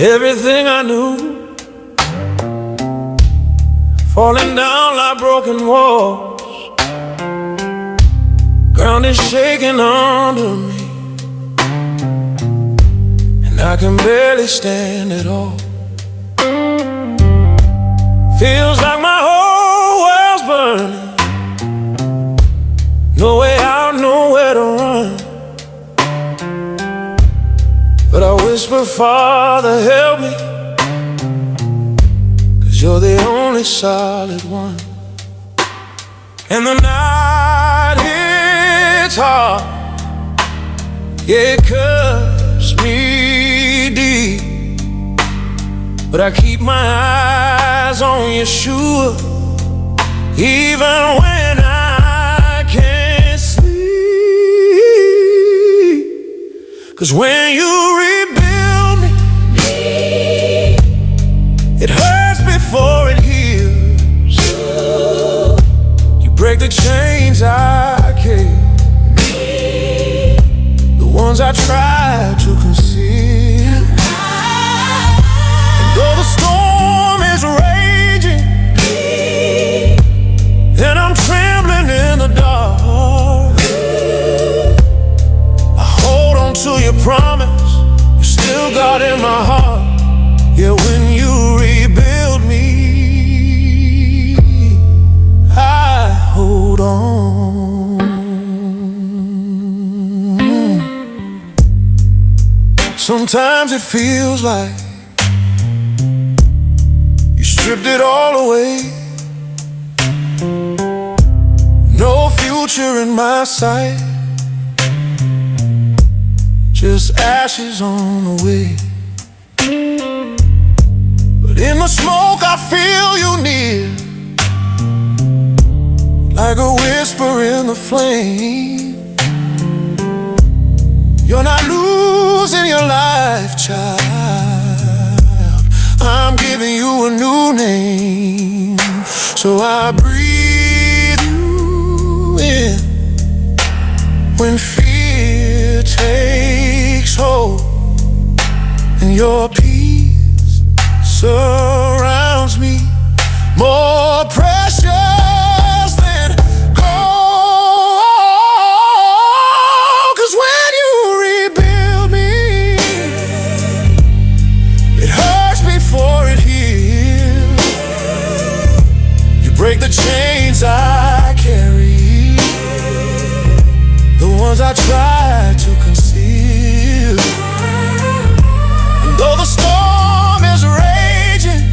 Everything I knew falling down like broken walls. Ground is shaking under me, and I can barely stand at all. Feels like my whole world's burning. No way out, nowhere to run. But I whisper, Father, help me, 'cause you're the only solid one. And the night hits hard, yeah, it cuts me deep. But I keep my eyes on Yeshua, even when I can't sleep. 'Cause when you rebuild me, it hurts before it heals. You break the chains I carry, the ones I tried to conceal. And though the storm is raging, and I'm trembling in the dark, I hold on to your promise. You're still God in my heart. Yeah, when you rebuild me, I hold on. Sometimes it feels like you stripped it all away. No future in my sight, just ashes on the way. But in the smoke I feel you near, like a whisper in the flame. You're not losing your life, child. I'm giving you a new name. So I breathe you in when fear takes hold, and your peace surrounds me, more precious than gold. 'Cause when you rebuild me, it hurts before it heals. You break the chains I carry, the ones I tried to conceal. And though the storm is raging,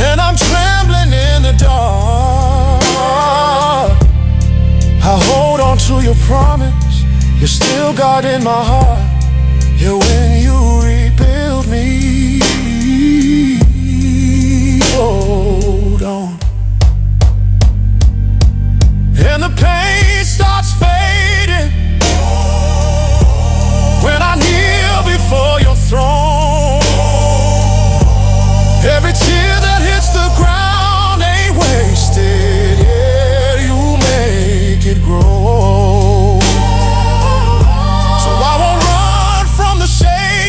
and I'm trembling in the dark, I hold on to your promise. You're still God in my heart. Yeah, when you rebuild me, hold on. And the pain starts fading when I kneel before your throne. Every tear that hits the ground ain't wasted. Yeah, you make it grow. So I won't run from the shade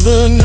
the